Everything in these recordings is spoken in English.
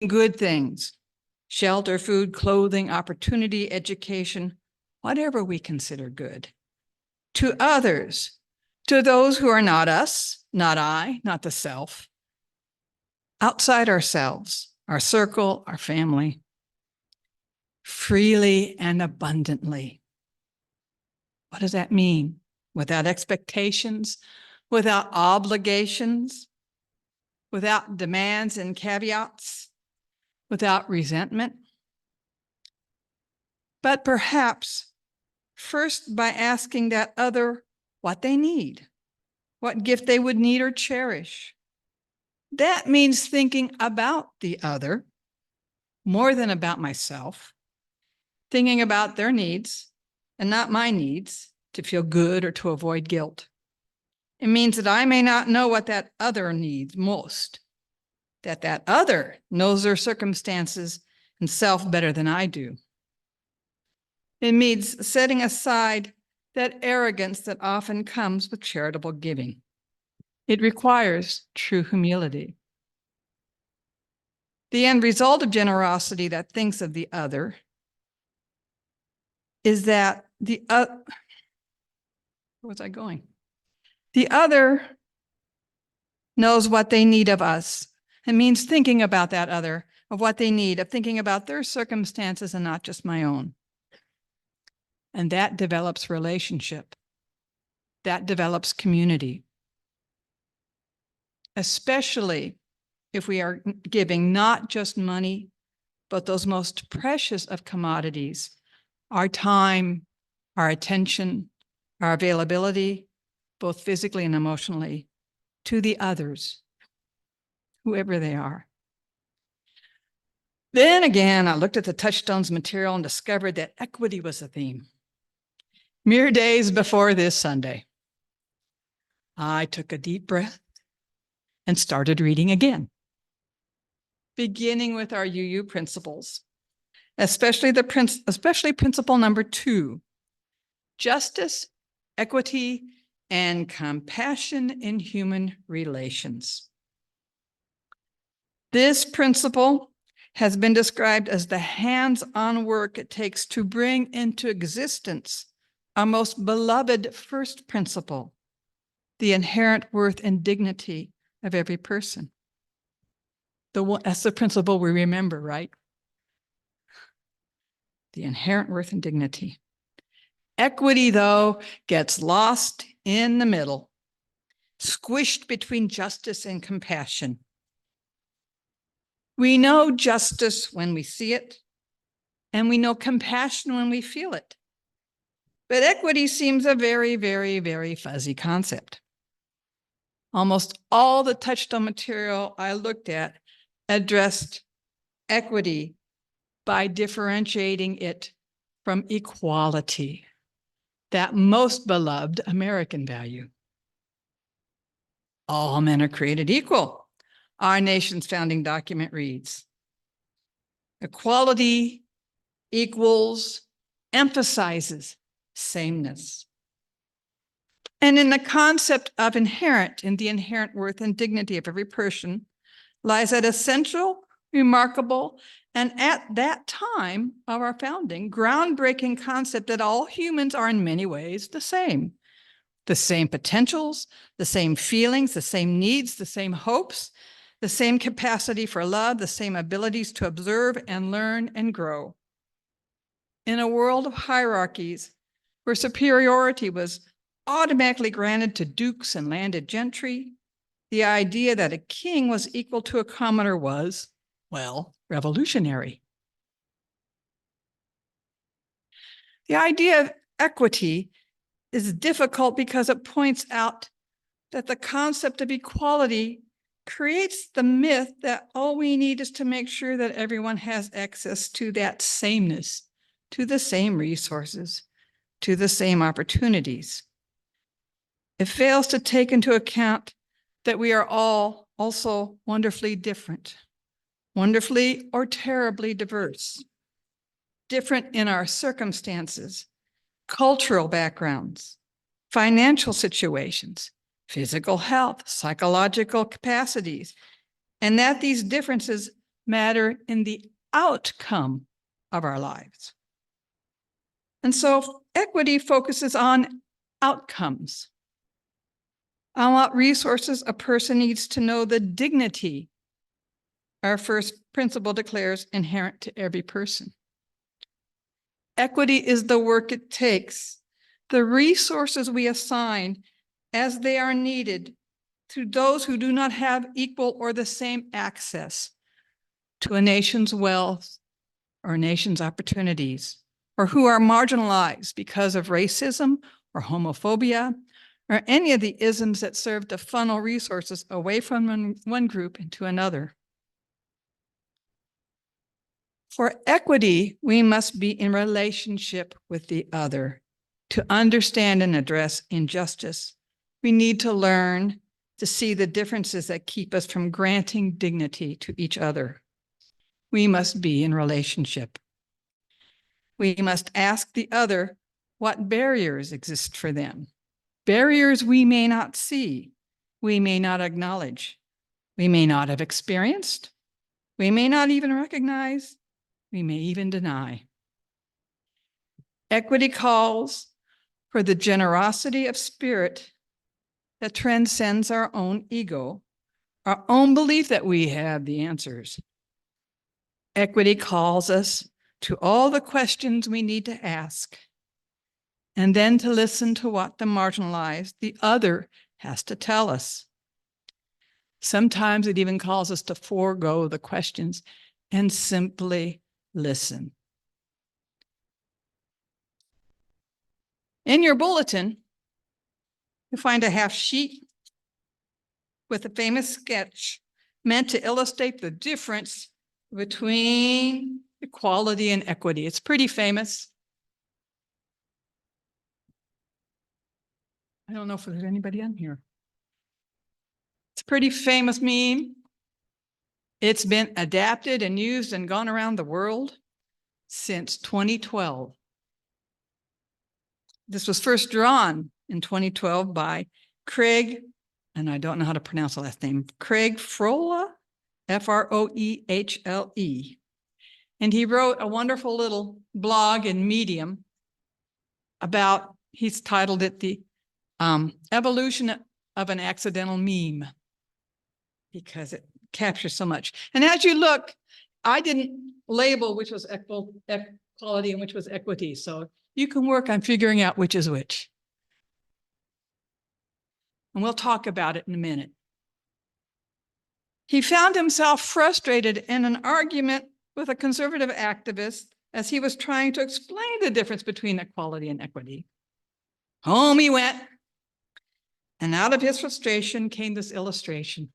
good things, shelter, food, clothing, opportunity, education, whatever we consider good, to others, to those who are not us, not I, not the self, outside ourselves, our circle, our family, freely and abundantly. What does that mean? Without expectations, without obligations, without demands and caveats, without resentment. But perhaps first by asking that other what they need, what gift they would need or cherish. That means thinking about the other more than about myself, thinking about their needs and not my needs to feel good or to avoid guilt. It means that I may not know what that other needs most, that other knows their circumstances and self better than I do. It means setting aside that arrogance that often comes with charitable giving. It requires true humility. The end result of generosity that thinks of the other is that where was I going? The other knows what they need of us. It means thinking about that other, of what they need, of thinking about their circumstances and not just my own. And that develops relationship. That develops community. Especially if we are giving not just money, but those most precious of commodities, our time, our attention, our availability, both physically and emotionally, to the others, whoever they are. Then again, I looked at the Touchstones material and discovered that equity was a theme. Mere days before this Sunday, I took a deep breath and started reading again, beginning with our UU principles, especially principle number 2, justice, equity, and compassion in human relations. This principle has been described as the hands-on work it takes to bring into existence our most beloved first principle, the inherent worth and dignity of every person. That's the principle we remember, right? The inherent worth and dignity. Equity, though, gets lost in the middle, squished between justice and compassion. We know justice when we see it, and we know compassion when we feel it. But equity seems a very, very, very fuzzy concept. Almost all the Touchstone material I looked at addressed equity by differentiating it from equality, that most beloved American value. All men are created equal, our nation's founding document reads. Equality equals, emphasizes sameness. And in the concept of inherent, in the inherent worth and dignity of every person, lies that essential, remarkable, and at that time of our founding, groundbreaking concept that all humans are in many ways the same potentials, the same feelings, the same needs, the same hopes, the same capacity for love, the same abilities to observe and learn and grow. In a world of hierarchies where superiority was automatically granted to dukes and landed gentry, the idea that a king was equal to a commoner was, well, revolutionary. The idea of equity is difficult because it points out that the concept of equality creates the myth that all we need is to make sure that everyone has access to that sameness, to the same resources, to the same opportunities. It fails to take into account that we are all also wonderfully different, wonderfully or terribly diverse, different in our circumstances, cultural backgrounds, financial situations, physical health, psychological capacities, and that these differences matter in the outcome of our lives. And so equity focuses on outcomes, on what resources a person needs to know the dignity our first principle declares inherent to every person. Equity is the work it takes, the resources we assign as they are needed to those who do not have equal or the same access to a nation's wealth or a nation's opportunities, or who are marginalized because of racism or homophobia, or any of the isms that serve to funnel resources away from one group into another. For equity, we must be in relationship with the other. To understand and address injustice, we need to learn to see the differences that keep us from granting dignity to each other. We must be in relationship. We must ask the other what barriers exist for them. Barriers we may not see, we may not acknowledge, we may not have experienced, we may not even recognize, we may even deny. Equity calls for the generosity of spirit that transcends our own ego, our own belief that we have the answers. Equity calls us to all the questions we need to ask, and then to listen to what the marginalized, the other, has to tell us. Sometimes it even calls us to forego the questions and simply listen. In your bulletin, you'll find a half sheet with a famous sketch meant to illustrate the difference between equality and equity. It's pretty famous. I don't know if there's anybody on here. It's a pretty famous meme. It's been adapted and used and gone around the world since 2012. This was first drawn in 2012 by Craig, and I don't know how to pronounce the last name, Craig Froehle, F-R-O-E-H-L-E. And he wrote a wonderful little blog in Medium about, he's titled it the evolution of an accidental meme, because it captures so much. And as you look, I didn't label which was equality and which was equity. So you can work on figuring out which is which. And we'll talk about it in a minute. He found himself frustrated in an argument with a conservative activist as he was trying to explain the difference between equality and equity. Home he went, and out of his frustration came this illustration.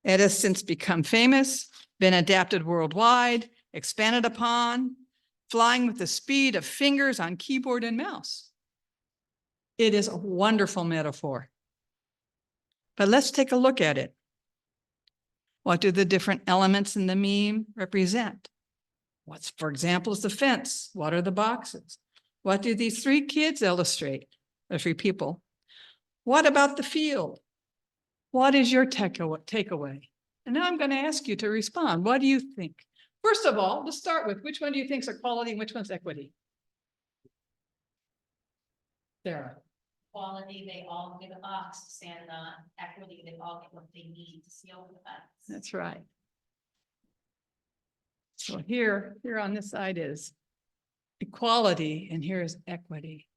It has since become famous, been adapted worldwide, expanded upon, flying with the speed of fingers on keyboard and mouse. It is a wonderful metaphor. But let's take a look at it. What do the different elements in the meme represent? What's, for example, is the fence? What are the boxes? What do these three kids illustrate? The three people. What about the field? What is your takeaway? And now I'm going to ask you to respond. What do you think? First of all, to start with, which one do you think is equality and which one's equity? Sarah. Quality, they all get a box, and equity, they all get what they need to seal the fence. That's right. So here on this side is equality, and here is equity.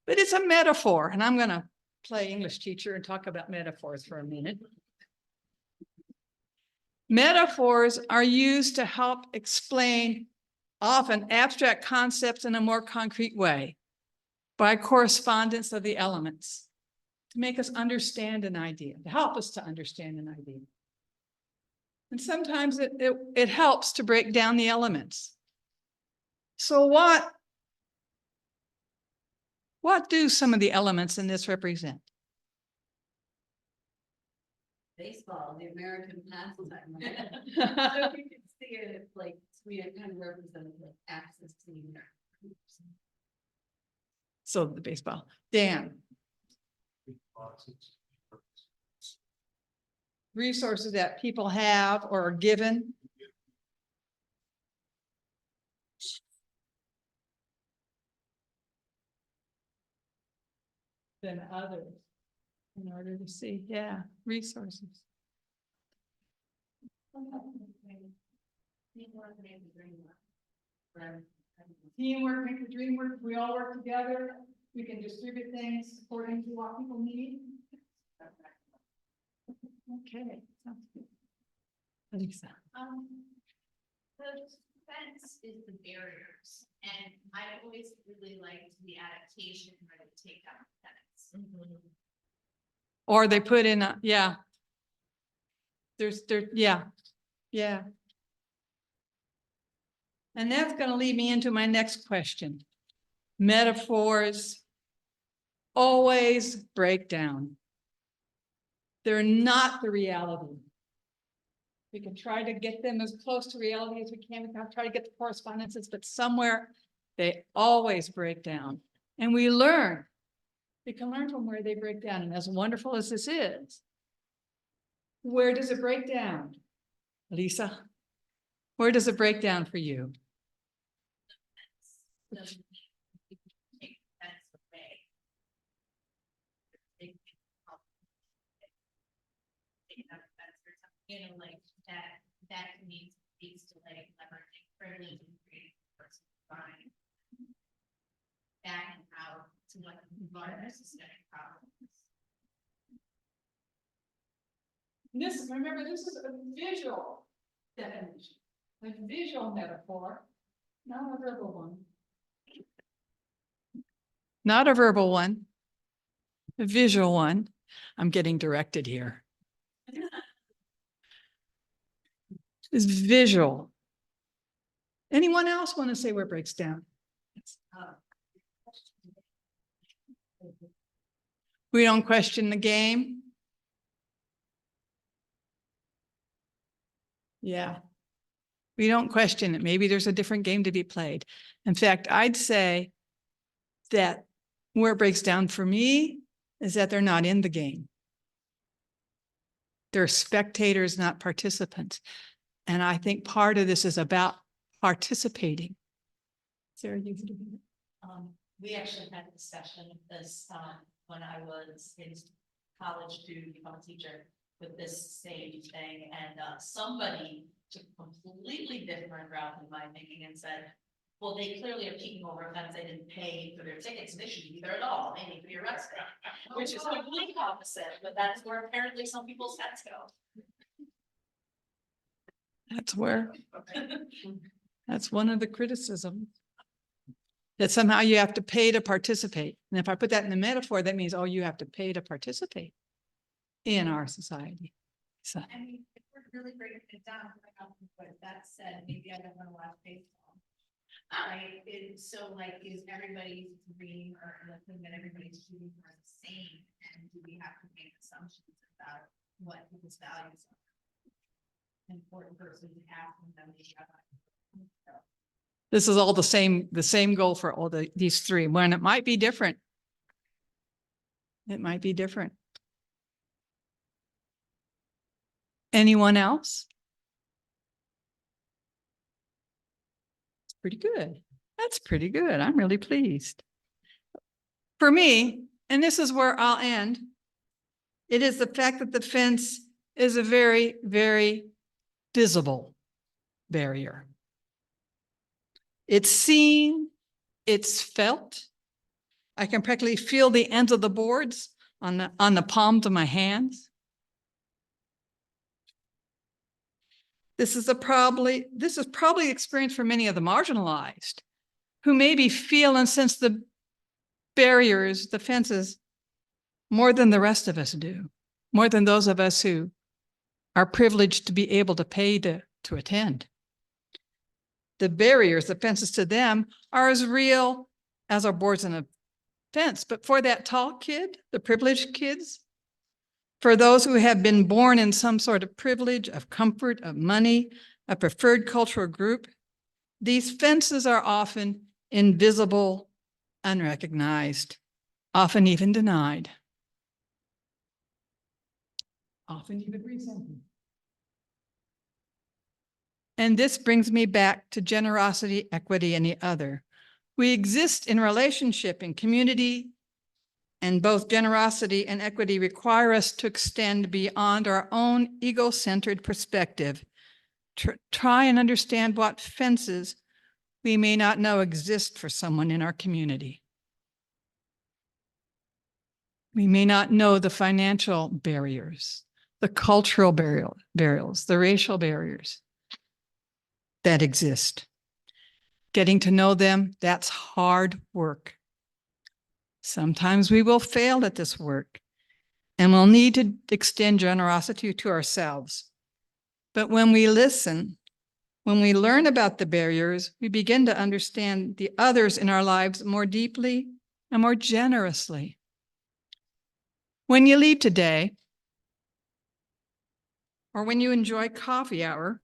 But it's a metaphor, and I'm going to play English teacher and talk about metaphors for a minute. Metaphors are used to help explain often abstract concepts in a more concrete way by correspondence of the elements, to make us understand an idea, to help us to understand an idea. And sometimes it helps to break down the elements. So what do some of the elements in this represent? Baseball, the American pastime. So you can see it, it's like Sweden kind of represents like access to the American. So the baseball. Dan. resources that people have or are given. Than others in order to see, yeah, resources. Teamwork makes the dream work. We all work together. We can distribute things according to what people need. Okay. Sounds good. Lisa. The fence is the barriers, and I always really liked the adaptation where they take down the fence. Or they put in a, yeah. Yeah. And that's gonna lead me into my next question. Metaphors always break down. They're not the reality. We can try to get them as close to reality as we can. We can try to get the correspondences, but somewhere they always break down. And we can learn from where they break down. And as wonderful as this is, where does it break down? Lisa, where does it break down for you? Doesn't mean you can take the fence away. They can help take down the fence or something, you know, like that means speaks to like leveraging privilege and creating personal design. Backing out to what are systemic problems. Remember, this is a visual definition, a visual metaphor, not a verbal one. Not a verbal one, a visual one. I'm getting directed here. It's visual. Anyone else want to say where it breaks down? We don't question the game. Yeah. We don't question it. Maybe there's a different game to be played. In fact, I'd say that where it breaks down for me is that they're not in the game. They're spectators, not participants. And I think part of this is about participating. Sarah, you can do that. We actually had a discussion of this when I was in college to become a teacher with this same thing, and somebody took a completely different route in my thinking and said, well, they clearly are peeking over a fence. They didn't pay for their tickets, and they shouldn't be there at all. They need to be arrested, which is the complete opposite, but that's where apparently some people's heads go. That's one of the criticisms. That somehow you have to pay to participate. And if I put that in the metaphor, that means, oh, you have to pay to participate in our society. So. I mean, if we're really breaking it down, but that said, maybe I don't want to watch baseball. Right? So like, is everybody's dream or the thing that everybody's shooting for the same? And do we have to make assumptions about what people's values are? Important versus asking them to shut up. This is all the same goal for all these three. When it might be different. It might be different. Anyone else? It's pretty good. That's pretty good. I'm really pleased. For me, and this is where I'll end, it is the fact that the fence is a very, very visible barrier. It's seen, it's felt. I can practically feel the ends of the boards on the palms of my hands. This is probably experience for many of the marginalized who maybe feel and sense the barriers, the fences, more than the rest of us do, more than those of us who are privileged to be able to pay to attend. The barriers, the fences to them are as real as our boards and a fence. But for that tall kid, the privileged kids, for those who have been born in some sort of privilege, of comfort, of money, a preferred cultural group, these fences are often invisible, unrecognized, often even denied. often even resenting. And this brings me back to generosity, equity, and the other. We exist in relationship and community, and both generosity and equity require us to extend beyond our own ego-centered perspective, to try and understand what fences we may not know exist for someone in our community. We may not know the financial barriers, the cultural barriers, the racial barriers that exist. Getting to know them, that's hard work. Sometimes we will fail at this work and we'll need to extend generosity to ourselves. But when we listen, when we learn about the barriers, we begin to understand the others in our lives more deeply and more generously. When you leave today, or when you enjoy coffee hour,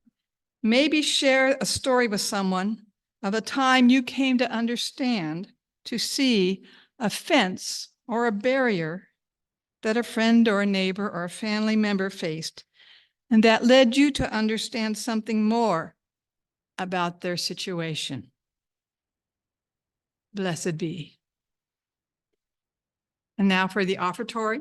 maybe share a story with someone of a time you came to understand, to see a fence or a barrier that a friend or a neighbor or a family member faced, and that led you to understand something more about their situation. Blessed be. And now for the offertory.